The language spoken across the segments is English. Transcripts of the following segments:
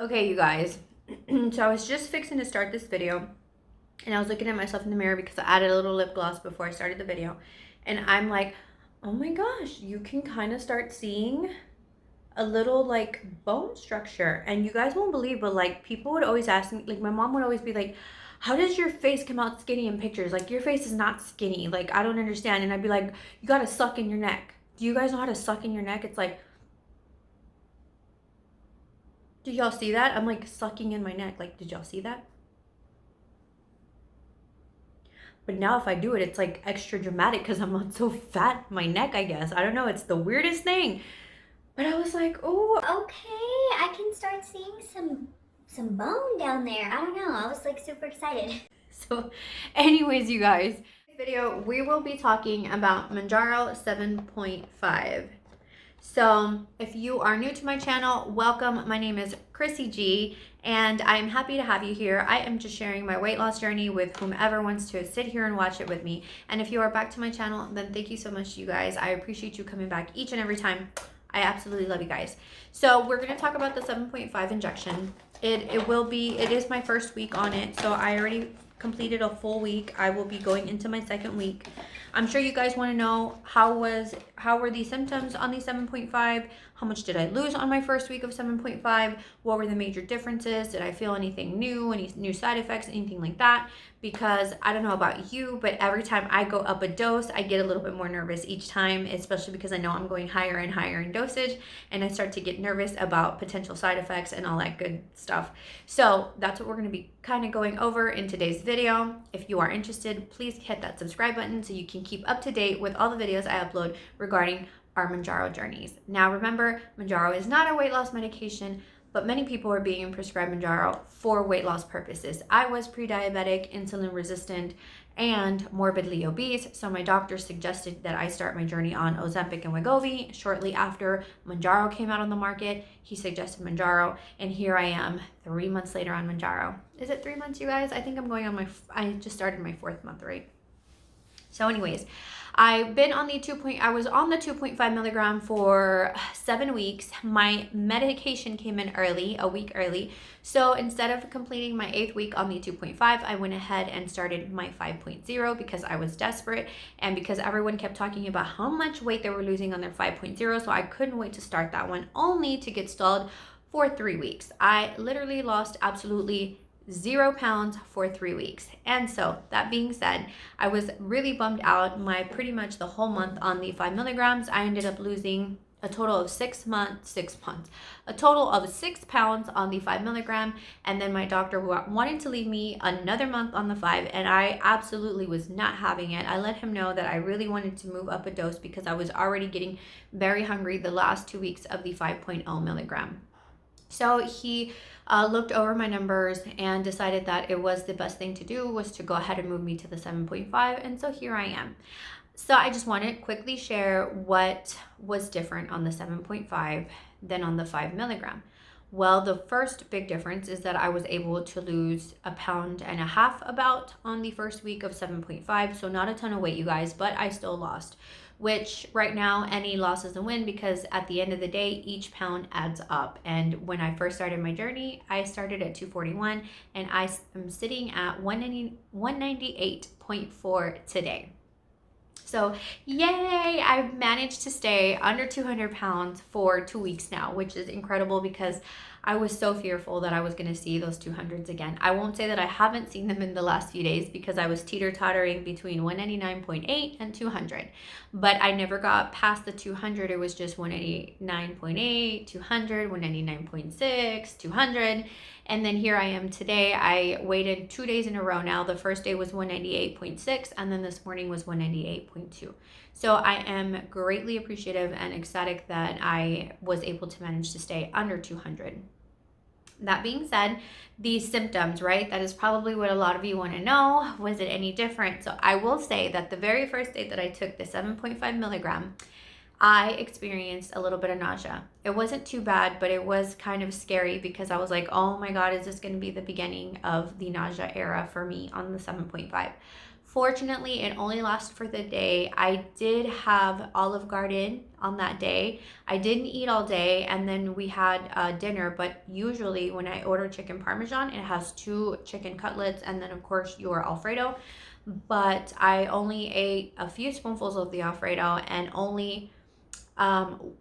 Okay, you guys. So I was just fixing to start this video and I was looking at myself in the mirror because I added a little lip gloss before I started the video. And I'm like, oh my gosh, you can kind of start seeing a little like bone structure. And you guys won't believe, but like people would always ask me, like my mom would always be like, how does your face come out skinny in pictures? Like your face is not skinny. Like I don't understand. And I'd be like, you gotta suck in your neck. Do you guys know how to suck in your neck? It's like, did y'all see that? I'm like sucking in my neck. Like, did y'all see that? But now if I do it, it's like extra dramatic because I'm not so fat in my neck, I guess. I don't know. It's the weirdest thing. But I was like, oh. Okay, I can start seeing some bone down there. I don't know. I was like super excited. So anyways, you guys, in this video, we will be talking about Mounjaro 7.5. So if you are new to my channel, welcome. My name is Crissy G, and I'm happy to have you here. I am just sharing my weight loss journey with whomever wants to sit here and watch it with me. And if you are back to my channel, then thank you so much, you guys. I appreciate you coming back each and every time. I absolutely love you guys. So we're going to talk about the 7.5 injection. It is my first week on it, so I already completed a full week. I will be going into my second week. I'm sure you guys want to know how were the symptoms on the 7.5? How much did I lose on my first week of 7.5? What were the major differences? Did I feel anything new, any new side effects, anything like that? Because I don't know about you, but every time I go up a dose, I get a little bit more nervous each time, especially because I know I'm going higher and higher in dosage, and I start to get nervous about potential side effects and all that good stuff. So that's what we're going to be kind of going over in today's video. If you are interested, please hit that subscribe button so you can keep up to date with all the videos I upload regarding our Mounjaro journeys. Now remember, Mounjaro is not a weight loss medication, but many people are being prescribed Mounjaro for weight loss purposes. I was pre-diabetic, insulin resistant, and morbidly obese, so my doctor suggested that I start my journey on Ozempic and Wegovy. Shortly after Mounjaro came out on the market, he suggested Mounjaro, and here I am 3 months later on Mounjaro. Is it 3 months, you guys? I think I'm going on I just started my 4th month, right? So anyways, I was on the 2.5 milligram for 7 weeks. My medication came in early, a week early. So instead of completing my 8th week on the 2.5, I went ahead and started my 5.0 because I was desperate and because everyone kept talking about how much weight they were losing on their 5.0. So I couldn't wait to start that one, only to get stalled for 3 weeks. I literally lost absolutely 0 pounds for 3 weeks. And so that being said, I was really bummed out. Pretty much the whole month on the 5 milligrams, I ended up losing a total of 6 pounds on the 5 milligram. And then my doctor wanted to leave me another month on the 5, and I absolutely was not having it. I let him know that I really wanted to move up a dose because I was already getting very hungry the last 2 weeks of the 5.0 milligram. So he looked over my numbers and decided that it was the best thing to do was to go ahead and move me to the 7.5. And so here I am. So I just want to quickly share what was different on the 7.5 than on the 5 milligram. Well, the first big difference is that I was able to lose 1.5 pounds about on the first week of 7.5. So not a ton of weight, you guys, but I still lost, which right now any loss is a win because at the end of the day, each pound adds up. And when I first started my journey, I started at 241 and I am sitting at 198.4 today. So yay, I've managed to stay under 200 pounds for 2 weeks now, which is incredible because I was so fearful that I was going to see those 200s again. I won't say that I haven't seen them in the last few days because I was teeter-tottering between 199.8 and 200. But I never got past the 200. It was just 189.8, 200, 199.6, 200. And then here I am today. I waited 2 days in a row now. The first day was 198.6 and then this morning was 198.2. So I am greatly appreciative and ecstatic that I was able to manage to stay under 200. That being said, the symptoms, right? That is probably what a lot of you want to know. Was it any different? So I will say that the very first day that I took the 7.5 milligram, I experienced a little bit of nausea. It wasn't too bad, but it was kind of scary because I was like, oh my God, is this going to be the beginning of the nausea era for me on the 7.5? Fortunately, it only lasted for the day. I did have Olive Garden on that day. I didn't eat all day, and then we had dinner. But usually, when I order chicken parmesan, it has 2 chicken cutlets and then, of course, your Alfredo. But I only ate a few spoonfuls of the Alfredo and only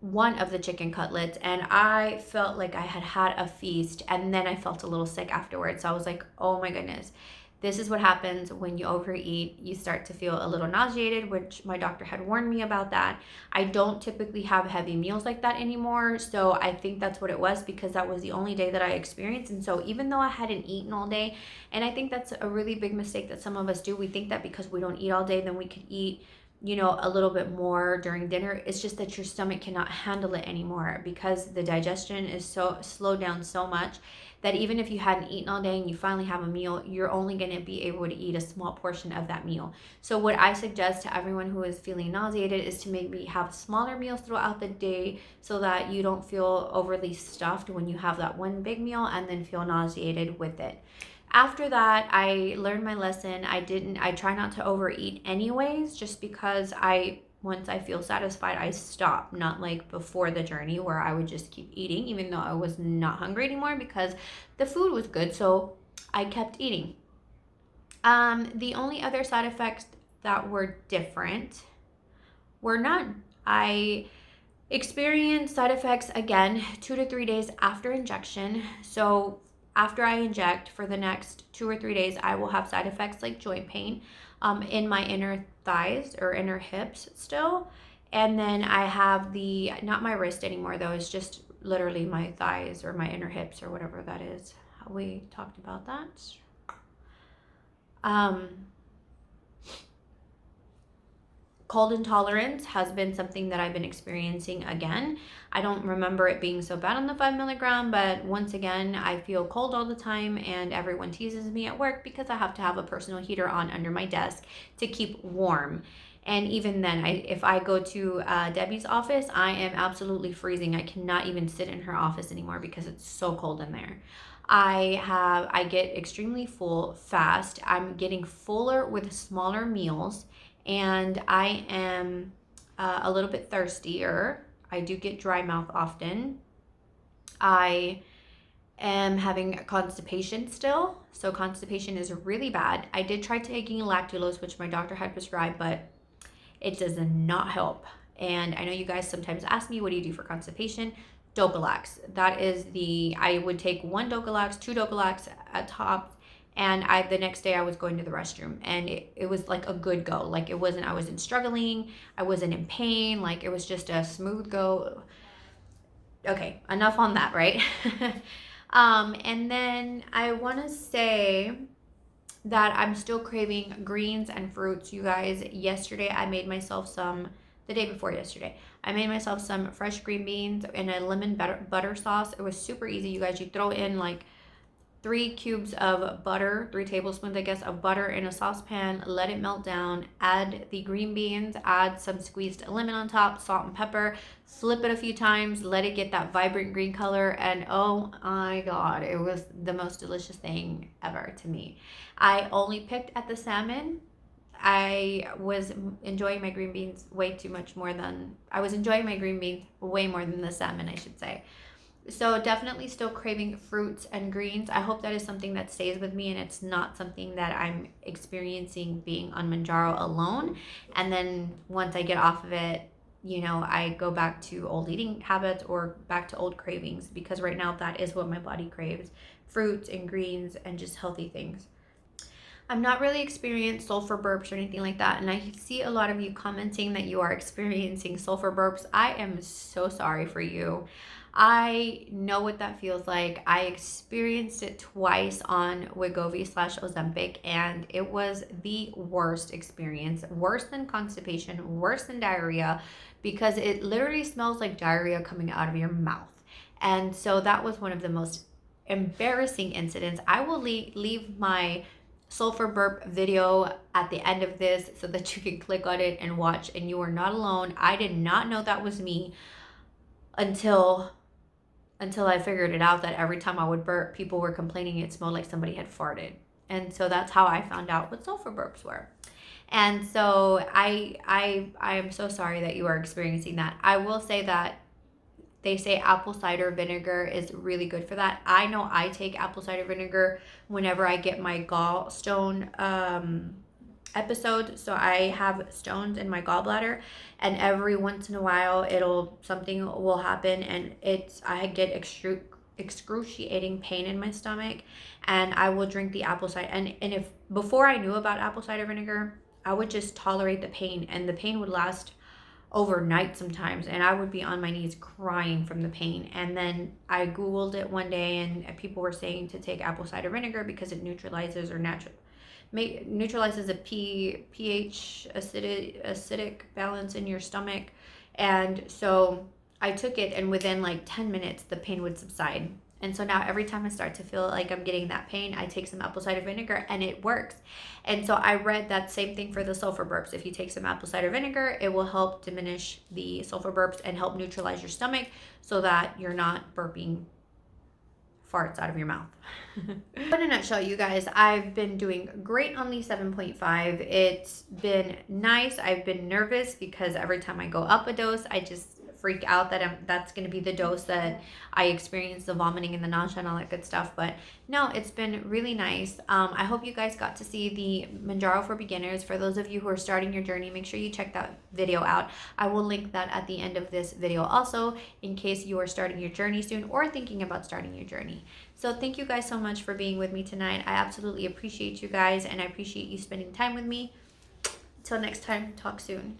one of the chicken cutlets, and I felt like I had had a feast, and then I felt a little sick afterwards. So I was like, oh my goodness, this is what happens when you overeat. You start to feel a little nauseated, which my doctor had warned me about that. I don't typically have heavy meals like that anymore, so I think that's what it was, because that was the only day that I experienced. And so even though I hadn't eaten all day, and I think that's a really big mistake that some of us do, we think that because we don't eat all day, then we could eat, you know, a little bit more during dinner. It's just that your stomach cannot handle it anymore, because the digestion is so slowed down so much that even if you hadn't eaten all day and you finally have a meal, you're only going to be able to eat a small portion of that meal. So what I suggest to everyone who is feeling nauseated is to maybe have smaller meals throughout the day, so that you don't feel overly stuffed when you have that one big meal and then feel nauseated with it. After that, I learned my lesson. I try not to overeat anyways, just because once I feel satisfied, I stop. Not like before the journey where I would just keep eating, even though I was not hungry anymore, because the food was good. So I kept eating. The only other side effects that were different were not, I experienced side effects again 2 to 3 days after injection. So after I inject, for the next 2 or 3 days, I will have side effects like joint pain in my inner thighs or inner hips still. And then I have not my wrist anymore though, it's just literally my thighs or my inner hips or whatever that is. We talked about that. Cold intolerance has been something that I've been experiencing again. I don't remember it being so bad on the 5 milligram, but once again, I feel cold all the time, and everyone teases me at work because I have to have a personal heater on under my desk to keep warm. And even then, if I go to Debbie's office, I am absolutely freezing. I cannot even sit in her office anymore because it's so cold in there. I get extremely full fast. I'm getting fuller with smaller meals, and I am a little bit thirstier. I do get dry mouth often. I am having constipation still. So constipation is really bad. I did try taking lactulose, which my doctor had prescribed, but it does not help. And I know you guys sometimes ask me, what do you do for constipation? Dopalax. That is I would take 1 Dopalax, 2 Dopalax at top, and the next day I was going to the restroom, and it was like a good go. Like I wasn't struggling, I wasn't in pain, like it was just a smooth go. Okay, enough on that, right? And then I want to say that I'm still craving greens and fruits, you guys. Yesterday I made myself the day before yesterday, I made myself some fresh green beans in a lemon butter sauce. It was super easy, you guys. You throw in like 3 cubes of butter, 3 tablespoons, I guess, of butter in a saucepan, let it melt down, add the green beans, add some squeezed lemon on top, salt and pepper, flip it a few times, let it get that vibrant green color, and oh my God, it was the most delicious thing ever to me. I only picked at the salmon. I was enjoying my green beans way more than the salmon, I should say. So definitely still craving fruits and greens. I hope that is something that stays with me, and it's not something that I'm experiencing being on Mounjaro alone. And then once I get off of it, you know, I go back to old eating habits or back to old cravings, because right now that is what my body craves: fruits and greens and just healthy things. I'm not really experiencing sulfur burps or anything like that, and I see a lot of you commenting that you are experiencing sulfur burps. I am so sorry for you. I know what that feels like. I experienced it twice on Wegovy/Ozempic, and it was the worst experience. Worse than constipation, worse than diarrhea, because it literally smells like diarrhea coming out of your mouth. And so that was one of the most embarrassing incidents. I will leave my sulfur burp video at the end of this so that you can click on it and watch, and you are not alone. I did not know that was me until I figured it out, that every time I would burp, people were complaining it smelled like somebody had farted. And so that's how I found out what sulfur burps were. And so I am so sorry that you are experiencing that. I will say that they say apple cider vinegar is really good for that. I know I take apple cider vinegar whenever I get my gallstone episode. So I have stones in my gallbladder, and every once in a while something will happen, and I get excruciating pain in my stomach, and I will drink the apple cider. And if before I knew about apple cider vinegar, I would just tolerate the pain, and the pain would last overnight sometimes, and I would be on my knees crying from the pain. And then I googled it one day, and people were saying to take apple cider vinegar because it neutralizes neutralizes a pH acidic balance in your stomach. And so I took it, and within like 10 minutes the pain would subside. And so now every time I start to feel like I'm getting that pain, I take some apple cider vinegar, and it works. And so I read that same thing for the sulfur burps. If you take some apple cider vinegar, it will help diminish the sulfur burps and help neutralize your stomach so that you're not burping farts out of your mouth. In a nutshell, you guys, I've been doing great on the 7.5. It's been nice. I've been nervous because every time I go up a dose, I just freak out that that's going to be the dose that I experience the vomiting and the nausea and all that good stuff. But no, it's been really nice. I hope you guys got to see the Mounjaro for beginners. For those of you who are starting your journey, make sure you check that video out. I will link that at the end of this video also, in case you are starting your journey soon or thinking about starting your journey. So thank you guys so much for being with me tonight. I absolutely appreciate you guys, and I appreciate you spending time with me. Until next time, talk soon.